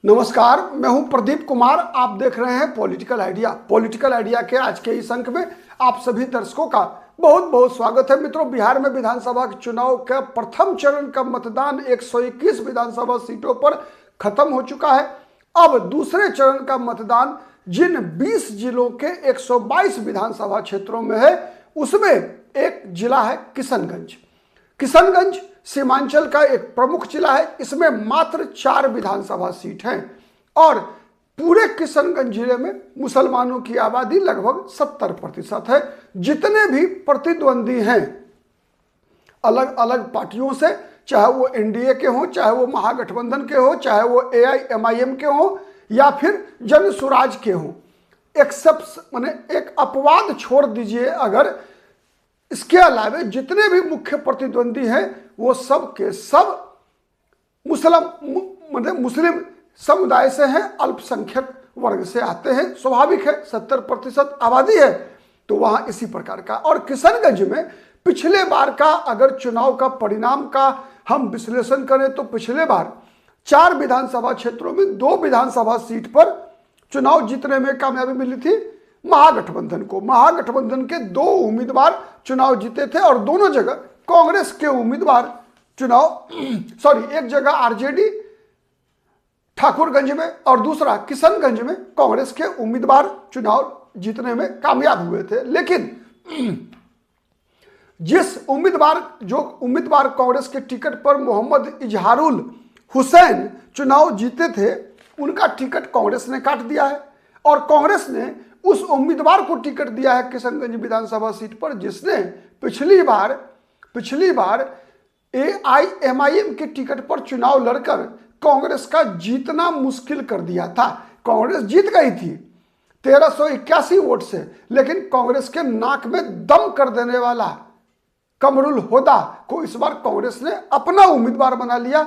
नमस्कार, मैं हूं प्रदीप कुमार। आप देख रहे हैं पॉलिटिकल आइडिया। पॉलिटिकल आइडिया के आज के इस अंक में आप सभी दर्शकों का बहुत बहुत स्वागत है। मित्रों, बिहार में विधानसभा चुनाव का प्रथम चरण का मतदान 121 विधानसभा सीटों पर खत्म हो चुका है। अब दूसरे चरण का मतदान जिन 20 जिलों के 122 विधानसभा क्षेत्रों में है, उसमें एक जिला है किशनगंज। किशनगंज सीमांचल का एक प्रमुख जिला है। इसमें मात्र 4 विधानसभा सीट हैं और पूरे किशनगंज जिले में मुसलमानों की आबादी लगभग 70% है। जितने भी प्रतिद्वंदी हैं अलग अलग पार्टियों से, चाहे वो एनडीए के हों, चाहे वो महागठबंधन के हो, चाहे वो एआईएमआईएम के हों या फिर जन स्वराज के हों, एक अपवाद छोड़ दीजिए, अगर इसके अलावा जितने भी मुख्य प्रतिद्वंदी हैं वो सब के सब मुस्लिम समुदाय से हैं, अल्पसंख्यक वर्ग से आते हैं। स्वाभाविक है, 70% आबादी है तो वहां इसी प्रकार का। और किशनगंज में पिछले बार का अगर चुनाव का परिणाम का हम विश्लेषण करें तो पिछले बार 4 विधानसभा क्षेत्रों में 2 विधानसभा सीट पर चुनाव जीतने में कामयाबी मिली थी महागठबंधन को। महागठबंधन के 2 उम्मीदवार चुनाव जीते थे और दोनों जगह कांग्रेस के उम्मीदवार एक जगह आरजेडी ठाकुरगंज में और दूसरा किशनगंज में कांग्रेस के उम्मीदवार चुनाव जीतने में कामयाब हुए थे। लेकिन जिस उम्मीदवार कांग्रेस के टिकट पर मोहम्मद इजहारुल हुसैन चुनाव जीते थे, उनका टिकट कांग्रेस ने काट दिया है और कांग्रेस ने उस उम्मीदवार को टिकट दिया है किशनगंज विधानसभा सीट पर जिसने पिछली बार एआईएमआईएम के टिकट पर चुनाव लड़कर कांग्रेस का जीतना मुश्किल कर दिया था। कांग्रेस जीत गई थी 1381 वोट से, लेकिन कांग्रेस के नाक में दम कर देने वाला कमरुल होदा को इस बार कांग्रेस ने अपना उम्मीदवार बना लिया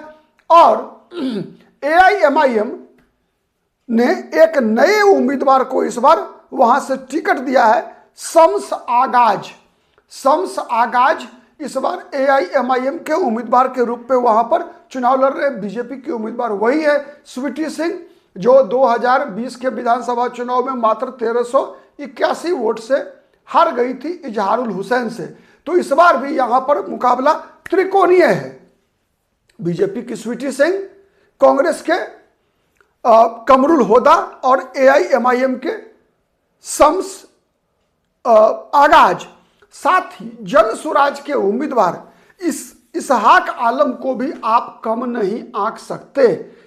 और एआईएमआईएम ने एक नए उम्मीदवार को इस बार वहां से टिकट दिया है, शम्स आगाज इस बार एआईएमआईएम के उम्मीदवार के रूप में वहां पर चुनाव लड़ रहे। बीजेपी के उम्मीदवार वही है स्वीटी सिंह, जो 2020 के विधानसभा चुनाव में मात्र 1381 वोट से हार गई थी इजहारुल हुसैन से। तो इस बार भी यहां पर मुकाबला त्रिकोणीय है। बीजेपी की स्वीटी सिंह, कांग्रेस के कमरुल होदा और एआईएमआईएम के शम्स आगाज, साथ ही जन स्वराज के उम्मीदवार इसहाक आलम को भी आप कम नहीं आंक सकते।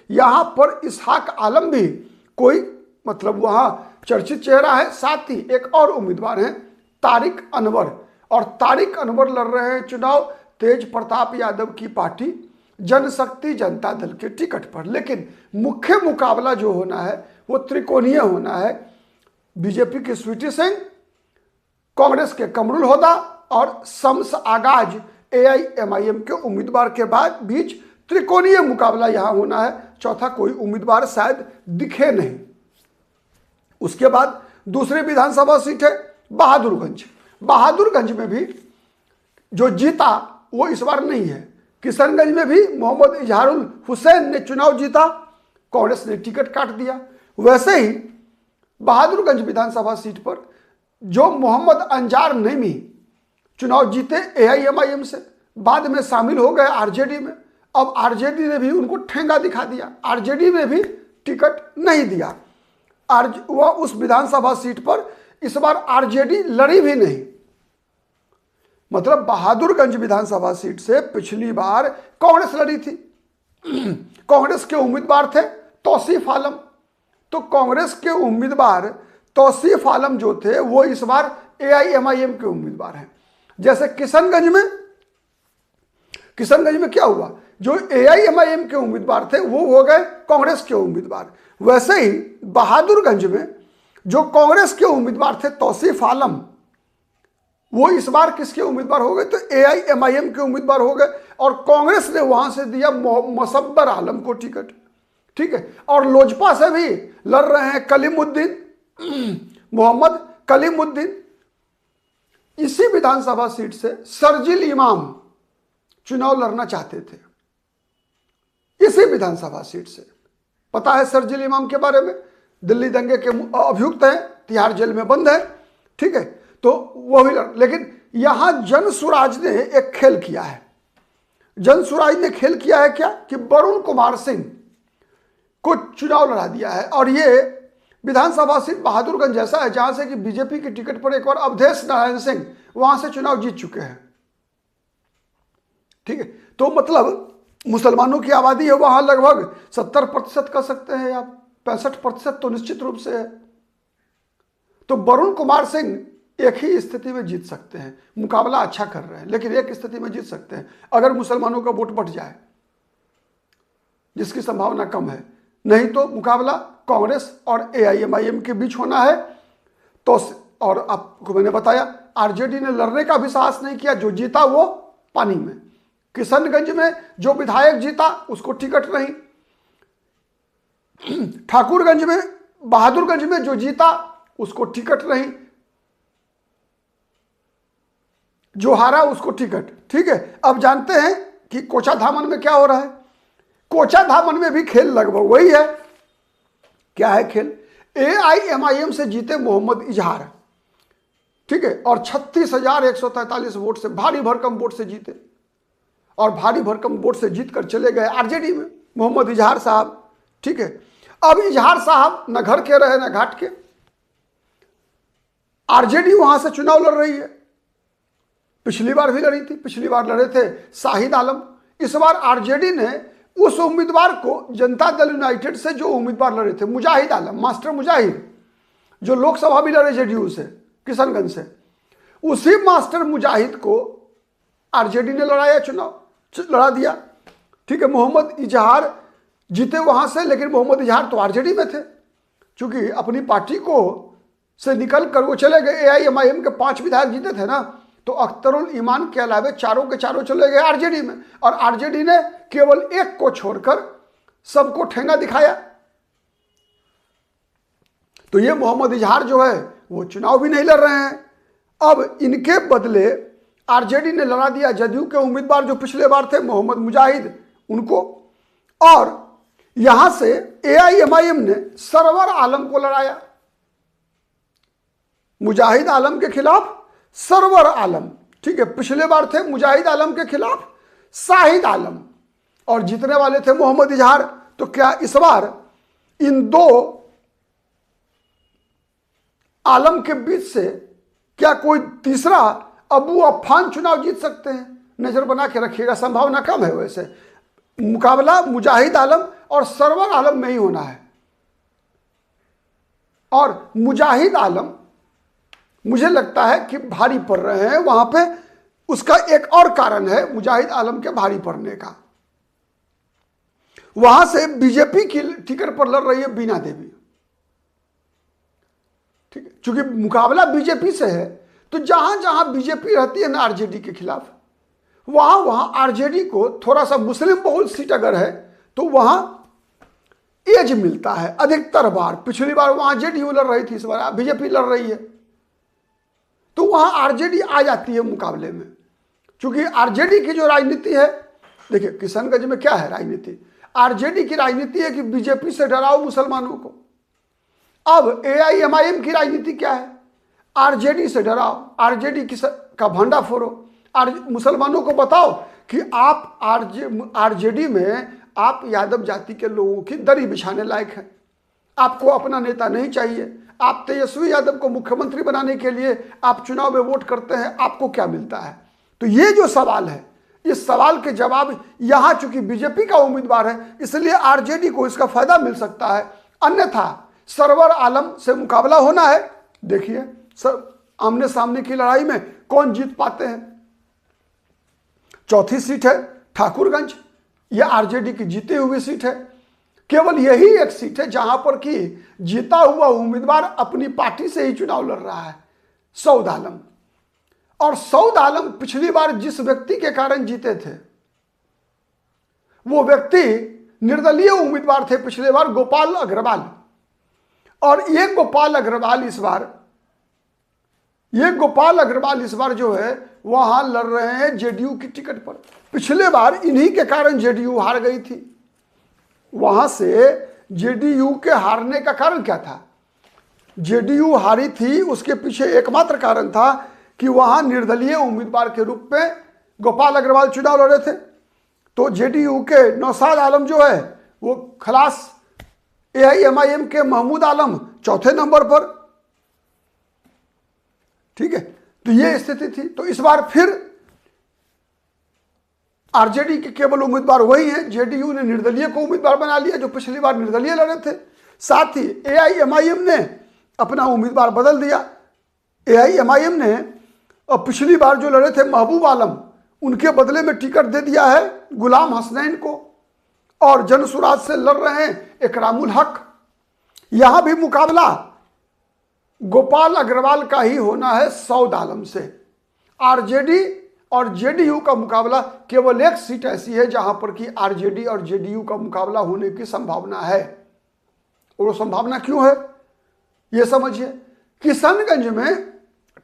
यहां पर इसहाक आलम भी कोई वहां चर्चित चेहरा है। साथ ही एक और उम्मीदवार हैं तारिक अनवर, और तारिक अनवर लड़ रहे हैं चुनाव तेज प्रताप यादव की पार्टी जनशक्ति जनता दल के टिकट पर। लेकिन मुख्य मुकाबला जो होना है वो त्रिकोणीय होना है। बीजेपी की स्वीटी सिंह, कांग्रेस के कमरुल होदा और शम्स आगाज एआईएमआईएम के उम्मीदवार के बीच त्रिकोणीय मुकाबला यहां होना है। चौथा कोई उम्मीदवार शायद दिखे नहीं। उसके बाद दूसरी विधानसभा सीट है बहादुरगंज। बहादुरगंज में भी जो जीता वो इस बार नहीं है। किशनगंज में भी मोहम्मद इजहारुल हुसैन ने चुनाव जीता, कांग्रेस ने टिकट काट दिया। वैसे ही बहादुरगंज विधानसभा सीट पर जो मोहम्मद अंजार नईमी चुनाव जीते एआईएमआईएम से, बाद में शामिल हो गए आरजेडी में। अब आरजेडी ने भी उनको ठेंगा दिखा दिया, आरजेडी में भी टिकट नहीं दिया। वह उस विधानसभा सीट पर इस बार आरजेडी लड़ी भी नहीं। बहादुरगंज विधानसभा सीट से पिछली बार कांग्रेस लड़ी थी। कांग्रेस के उम्मीदवार थे तौसीफ आलम, तो कांग्रेस के उम्मीदवार तौसीफ आलम जो थे वो इस बार एआईएमआईएम के उम्मीदवार हैं। जैसे किशनगंज में क्या हुआ, जो एआईएमआईएम के उम्मीदवार थे वो हो गए कांग्रेस के उम्मीदवार। वैसे ही बहादुरगंज में जो कांग्रेस के उम्मीदवार थे तौसीफ आलम, वो इस बार किसके उम्मीदवार हो गए, तो एआईएमआईएम के उम्मीदवार हो गए और कांग्रेस ने वहां से दिया मुसब्बर आलम को टिकट। ठीक है, और लोजपा से भी लड़ रहे हैं कलीमुद्दीन, मोहम्मद कलीमुद्दीन। इसी विधानसभा सीट से शर्जील इमाम चुनाव लड़ना चाहते थे, इसी विधानसभा सीट से। पता है शरजील इमाम के बारे में, दिल्ली दंगे के अभियुक्त हैं, तिहाड़ जेल में बंद है, ठीक है। तो वो भी, लेकिन यहां जनसुराज ने एक खेल किया है। जनसुराज ने खेल किया है क्या कि वरुण कुमार सिंह को चुनाव लड़ा दिया है, और ये विधानसभा सीट बहादुरगंज जैसा है जहां से कि बीजेपी की टिकट पर एक बार अवधेश नारायण सिंह वहां से चुनाव जीत चुके हैं, ठीक है। तो मतलब मुसलमानों की आबादी है वहां लगभग 70% कह सकते हैं आप, 65% तो निश्चित रूप से है। तो वरुण कुमार सिंह एक ही स्थिति में जीत सकते हैं, मुकाबला अच्छा कर रहे हैं, लेकिन एक स्थिति में जीत सकते हैं अगर मुसलमानों का वोट बढ़ जाए, जिसकी संभावना कम है। नहीं तो मुकाबला कांग्रेस और AIMIM के बीच होना है। तो और आपको मैंने बताया आरजेडी ने लड़ने का भी साहस नहीं किया, जो जीता वो पानी में। किशनगंज में जो विधायक जीता उसको टिकट नहीं, ठाकुरगंज में, बहादुरगंज में जो जीता उसको टिकट नहीं, जो हारा उसको टिकट, ठीक है। अब जानते हैं कि कोचाधामन में क्या हो रहा है। कोचाधामन में भी खेल लगभग वही है। क्या है खेल? AIMIM से जीते मोहम्मद इजहार, ठीक है, और 36,143 वोट से, भारी भरकम वोट से जीते, और भारी भरकम वोट से जीतकर चले गए आरजेडी में मोहम्मद इजहार साहब, ठीक है। अब इजहार साहब न घर के रहे न घाट के, आरजेडी वहां से चुनाव लड़ रही है। पिछली बार भी लड़ी थी, पिछली बार लड़े थे शाहिद आलम। इस बार आरजेडी ने उस उम्मीदवार को, जनता दल यूनाइटेड से जो उम्मीदवार लड़े थे, मुजाहिद आलम, मास्टर मुजाहिद, जो लोकसभा भी लड़े जेडीयू से, किशनगंज से, उसी मास्टर मुजाहिद को आरजेडी ने लड़ाया, चुनाव लड़ा दिया, ठीक है। मोहम्मद इजहार जीते वहां से, लेकिन मोहम्मद इजहार तो आरजेडी में थे, क्योंकि अपनी पार्टी को से निकल कर वो चले गए। AIMIM के 5 विधायक जीते थे ना, तो अख्तरुल ईमान के अलावे चारों के चारों चले गए आरजेडी में, और आरजेडी ने केवल एक को छोड़कर सबको ठेंगा दिखाया। तो ये मोहम्मद इजहार जो है वो चुनाव भी नहीं लड़ रहे हैं। अब इनके बदले आरजेडी ने लड़ा दिया जदयू के उम्मीदवार जो पिछले बार थे, मोहम्मद मुजाहिद, उनको, और यहां से AIMIM ने सरवर आलम को लड़ाया। मुजाहिद आलम के खिलाफ सरवर आलम, ठीक है, पिछले बार थे मुजाहिद आलम के खिलाफ शाहिद आलम, और जीतने वाले थे मोहम्मद इजहार। तो क्या इस बार इन दो आलम के बीच से क्या कोई तीसरा अबू अफान चुनाव जीत सकते हैं? नजर बना के रखिएगा, संभावना कम है। वैसे मुकाबला मुजाहिद आलम और सरवर आलम में ही होना है, और मुजाहिद आलम मुझे लगता है कि भारी पड़ रहे हैं वहां पे। उसका एक और कारण है मुजाहिद आलम के भारी पड़ने का, वहां से बीजेपी की टिकट पर लड़ रही है बीना देवी, ठीक है। चूंकि मुकाबला बीजेपी से है, तो जहां जहां बीजेपी रहती है ना आरजेडी के खिलाफ, वहां वहां आरजेडी को थोड़ा सा मुस्लिम बहुल सीट अगर है तो वहां एज मिलता है अधिकतर बार। पिछली बार वहां जेडीयू लड़ रही थी, इस बार बीजेपी लड़ रही है, तो वहां आरजेडी आ जाती है मुकाबले में। क्योंकि आरजेडी की जो राजनीति है, देखिए किशनगंज में क्या है राजनीति, आरजेडी की राजनीति है कि बीजेपी से डराओ मुसलमानों को। अब AIMIM की राजनीति क्या है? आरजेडी से डराओ, आरजेडी का भंडा फोड़ो, मुसलमानों को बताओ कि आप आरजेडी में आप यादव जाति के लोगों की दरी बिछाने लायक हैं, आपको अपना नेता नहीं चाहिए, आप तेजस्वी यादव को मुख्यमंत्री बनाने के लिए आप चुनाव में वोट करते हैं, आपको क्या मिलता है? तो ये जो सवाल है, इस सवाल के जवाब यहां चूंकि बीजेपी का उम्मीदवार है, इसलिए आरजेडी को इसका फायदा मिल सकता है। अन्यथा सरवर आलम से मुकाबला होना है। देखिए आमने सामने की लड़ाई में कौन जीत पाते हैं। चौथी सीट है ठाकुरगंज, यह आरजेडी की जीती हुई सीट है। केवल यही एक सीट है जहां पर कि जीता हुआ उम्मीदवार अपनी पार्टी से ही चुनाव लड़ रहा है, सऊद आलम। और सऊद आलम पिछली बार जिस व्यक्ति के कारण जीते थे, वो व्यक्ति निर्दलीय उम्मीदवार थे पिछले बार, गोपाल अग्रवाल। और ये गोपाल अग्रवाल इस बार जो है वहां लड़ रहे हैं जेडीयू की टिकट पर। पिछले बार इन्हीं के कारण जेडीयू हार गई थी। वहां से जेडीयू के हारने का कारण क्या था? जेडीयू हारी थी, उसके पीछे एकमात्र कारण था कि वहां निर्दलीय उम्मीदवार के रूप में गोपाल अग्रवाल चुनाव लड़े थे। तो जेडीयू के नौशाद आलम जो है वो खलास, एआईएमआईएम के महमूद आलम चौथे नंबर पर। ठीक है, तो ये स्थिति थी। तो इस बार फिर आरजेडी के केवल उम्मीदवार वही हैं, जेडीयू ने निर्दलीय को उम्मीदवार बना लिया जो पिछली बार निर्दलीय लड़े थे। साथ ही एआईएमआईएम ने अपना उम्मीदवार बदल दिया। एआईएमआईएम ने पिछली बार जो लड़े थे महबूब आलम, उनके बदले में टिकट दे दिया है गुलाम हसनैन को, और जनसुराज से लड़ रहे हैं इकरामुल हक। यहां भी मुकाबला गोपाल अग्रवाल का ही होना है सऊद आलम से। आरजेडी और जेडीयू का मुकाबला, केवल एक सीट ऐसी है जहां पर कि आरजेडी और जेडीयू का मुकाबला होने की संभावना है। और वो संभावना क्यों है ये समझिए। किशनगंज में,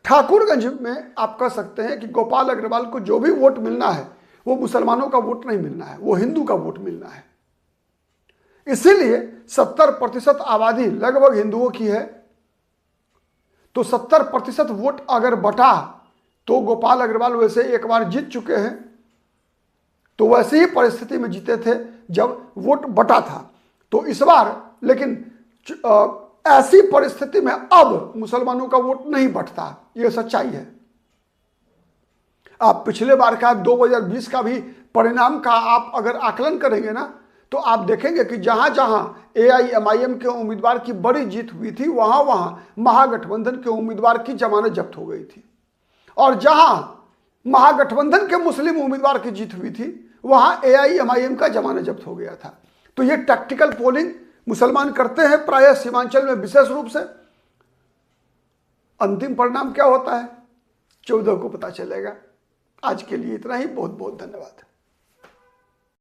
ठाकुरगंज में आप कह सकते हैं कि गोपाल अग्रवाल को जो भी वोट मिलना है वो मुसलमानों का वोट नहीं मिलना है, वो हिंदू का वोट मिलना है। इसीलिए 70% आबादी लगभग हिंदुओं की है। तो 70% वोट अगर बटा तो गोपाल अग्रवाल वैसे एक बार जीत चुके हैं, तो वैसे ही परिस्थिति में जीते थे जब वोट बटा था। तो इस बार लेकिन ऐसी परिस्थिति में अब मुसलमानों का वोट नहीं बटता, यह सच्चाई है। आप पिछले बार का 2020 का भी परिणाम का आप अगर आकलन करेंगे ना, तो आप देखेंगे कि जहां जहां एआईएमआईएम के उम्मीदवार की बड़ी जीत हुई थी, वहां वहां महागठबंधन के उम्मीदवार की जमानत जब्त हो गई थी। और जहां महागठबंधन के मुस्लिम उम्मीदवार की जीत हुई थी, वहां एआईएमआईएम का जमानत जब्त हो गया था। तो ये टैक्टिकल पोलिंग मुसलमान करते हैं प्रायः सीमांचल में विशेष रूप से। अंतिम परिणाम क्या होता है 14 को पता चलेगा। आज के लिए इतना ही, बहुत बहुत धन्यवाद।